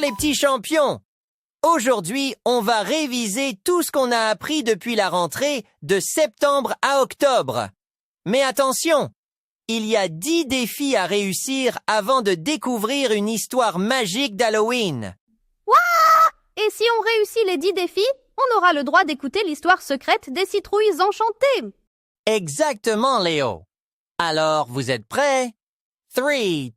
les petits champions! Aujourd'hui, on va réviser tout ce qu'on a appris depuis la rentrée de septembre à octobre. Mais attention, il y a 10 défis à réussir avant de découvrir une histoire magique d'Halloween. Et si on réussit les 10 défis, on aura le droit d'écouter l'histoire secrète des citrouilles enchantées. Exactement, Léo. Alors, vous êtes prêts? 3,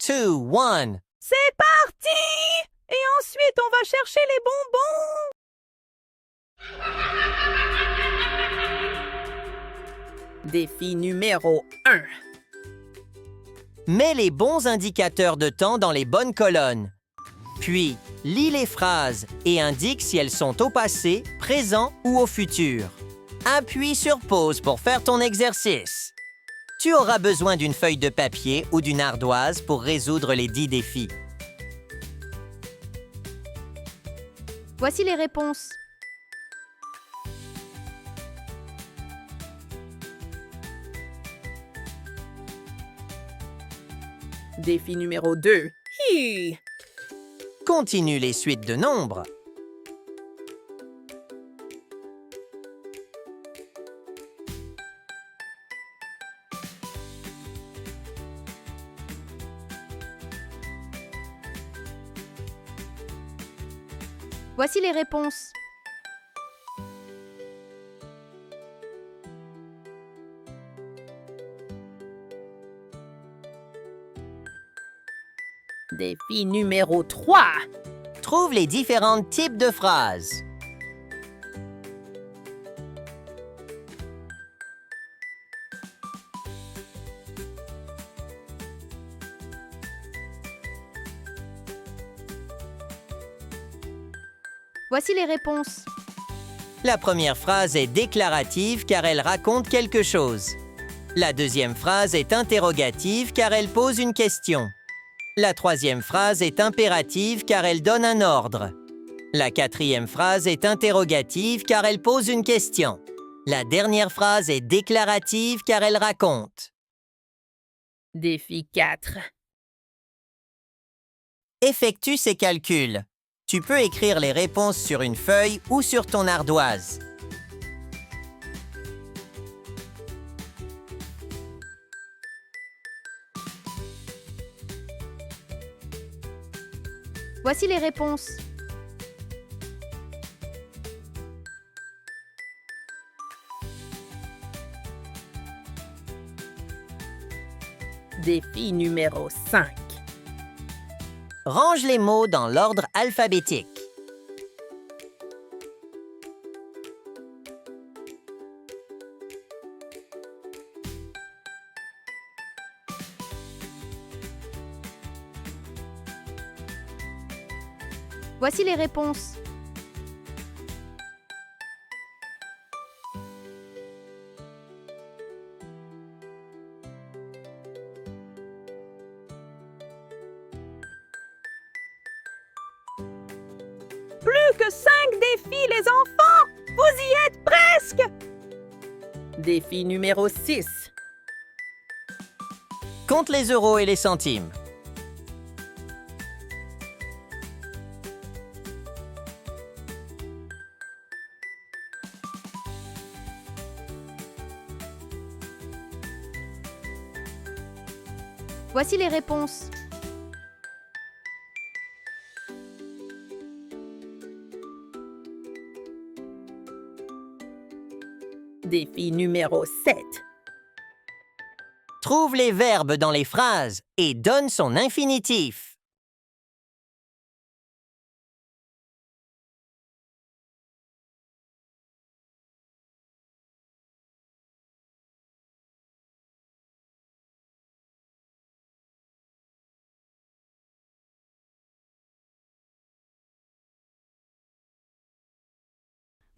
2, 1. C'est parti! Et ensuite, on va chercher les bonbons. Défi numéro 1. Mets les bons indicateurs de temps dans les bonnes colonnes. Puis, lis les phrases et indique si elles sont au passé, présent ou au futur. Appuie sur pause pour faire ton exercice. Tu auras besoin d'une feuille de papier ou d'une ardoise pour résoudre les 10 défis. Voici les réponses. Défi numéro 2. Hi! Continue les suites de nombres. Voici les réponses. Défi numéro 3. Trouve les différents types de phrases. Voici les réponses. La première phrase est déclarative car elle raconte quelque chose. La deuxième phrase est interrogative car elle pose une question. La troisième phrase est impérative car elle donne un ordre. La quatrième phrase est interrogative car elle pose une question. La dernière phrase est déclarative car elle raconte. Défi 4. Effectue ces calculs. Tu peux écrire les réponses sur une feuille ou sur ton ardoise. Voici les réponses. Défi numéro 5. Range les mots dans l'ordre alphabétique. Voici les réponses. Plus que 5 défis, les enfants! Vous y êtes presque! Défi numéro 6. Compte les euros et les centimes. Voici les réponses. Défi numéro 7. Trouve les verbes dans les phrases et donne son infinitif.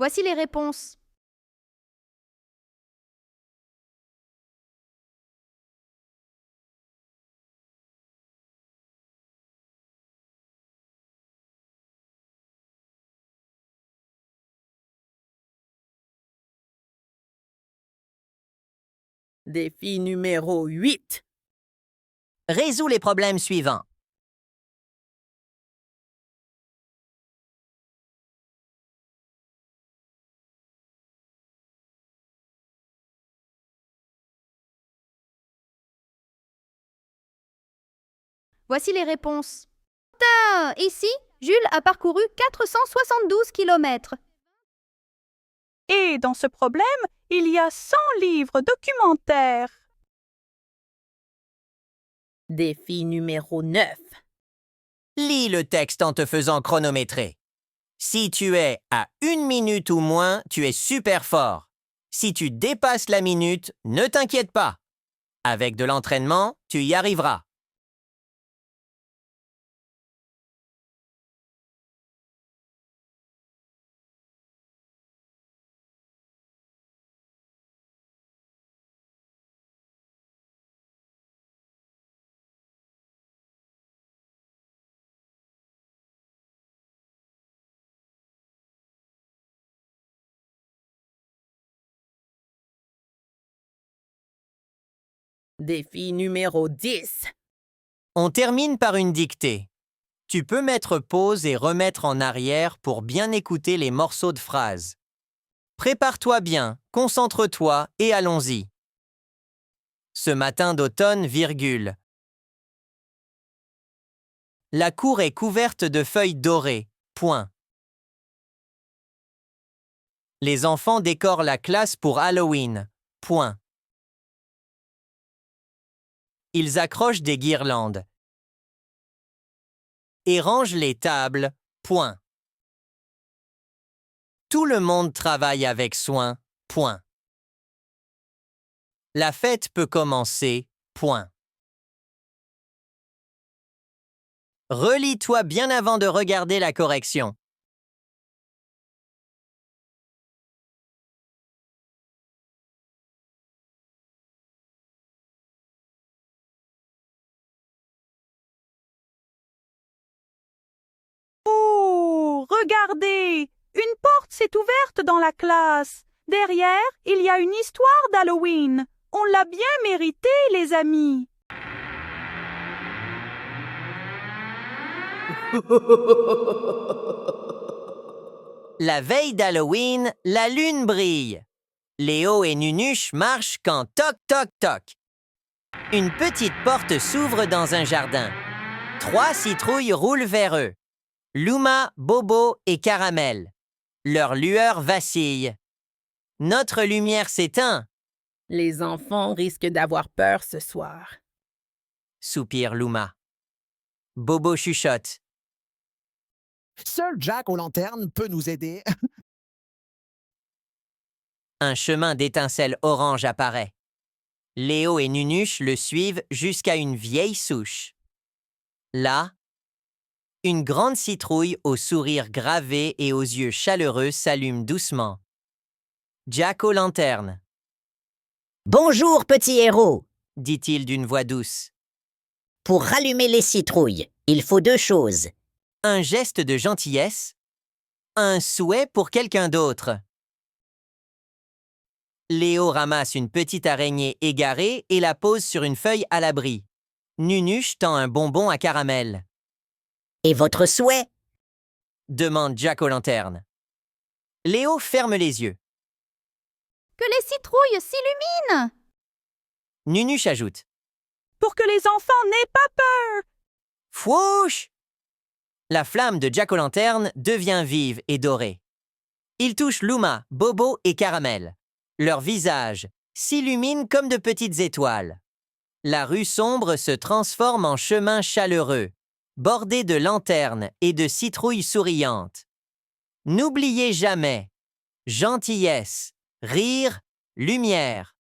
Voici les réponses. Défi numéro 8. Résous les problèmes suivants. Voici les réponses. Ici, Jules a parcouru 472 kilomètres. Et dans ce problème, il y a 100 livres documentaires. Défi numéro 9. Lis le texte en te faisant chronométrer. Si tu es à 1 minute ou moins, tu es super fort. Si tu dépasses la minute, ne t'inquiète pas. Avec de l'entraînement, tu y arriveras. Défi numéro 10. On termine par une dictée. Tu peux mettre pause et remettre en arrière pour bien écouter les morceaux de phrases. Prépare-toi bien, concentre-toi et allons-y. Ce matin d'automne, virgule. La cour est couverte de feuilles dorées, point. Les enfants décorent la classe pour Halloween, point. Ils accrochent des guirlandes et rangent les tables, point. Tout le monde travaille avec soin, point. La fête peut commencer, point. Relis-toi bien avant de regarder la correction. Oh, regardez! Une porte s'est ouverte dans la classe. Derrière, il y a une histoire d'Halloween. On l'a bien mérité, les amis. La veille d'Halloween, la lune brille. Léo et Nunuche marchent quand toc toc toc. Une petite porte s'ouvre dans un jardin. 3 citrouilles roulent vers eux. Luma, Bobo et Caramel. Leur lueur vacille. Notre lumière s'éteint, Les enfants risquent d'avoir peur ce soir. soupire Luma. Bobo chuchote. Seul Jack aux lanternes peut nous aider. Un chemin d'étincelles orange apparaît. Léo et Nunuche le suivent jusqu'à une vieille souche. Là, une grande citrouille au sourire gravé et aux yeux chaleureux s'allume doucement. Jack aux lanternes, Bonjour, petit héros. dit-il d'une voix douce. Pour rallumer les citrouilles, il faut 2 choses. Un geste de gentillesse, un souhait pour quelqu'un d'autre. Léo ramasse une petite araignée égarée et la pose sur une feuille à l'abri. Nunuche tend un bonbon à Caramel. Et votre souhait? Demande Jack aux lanternes. Léo ferme les yeux. Que les citrouilles s'illuminent! Nunuche ajoute. Pour que les enfants n'aient pas peur. Fouche! La flamme de Jack aux lanternes devient vive et dorée. Il touche Luma, Bobo et Caramel. Leurs visages s'illuminent comme de petites étoiles. La rue sombre se transforme en chemin chaleureux, bordé de lanternes et de citrouilles souriantes. N'oubliez jamais, gentillesse, rire, lumière.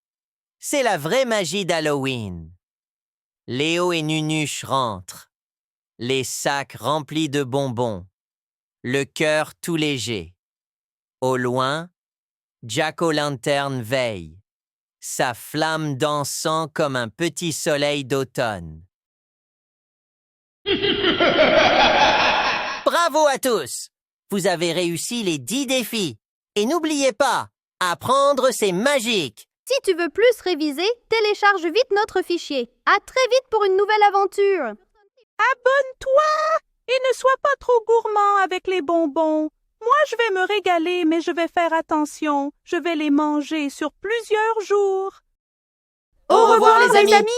C'est la vraie magie d'Halloween. Léo et Nunuche rentrent. Les sacs remplis de bonbons. Le cœur tout léger. Au loin, Jack aux lanternes veille. Sa flamme dansant comme un petit soleil d'automne. Bravo à tous! Vous avez réussi les 10 défis. Et n'oubliez pas, apprendre c'est magique. Si tu veux plus réviser, télécharge vite notre fichier. À très vite pour une nouvelle aventure. Abonne-toi et ne sois pas trop gourmand avec les bonbons. Moi, je vais me régaler, mais je vais faire attention. Je vais les manger sur plusieurs jours. Au revoir, les amis.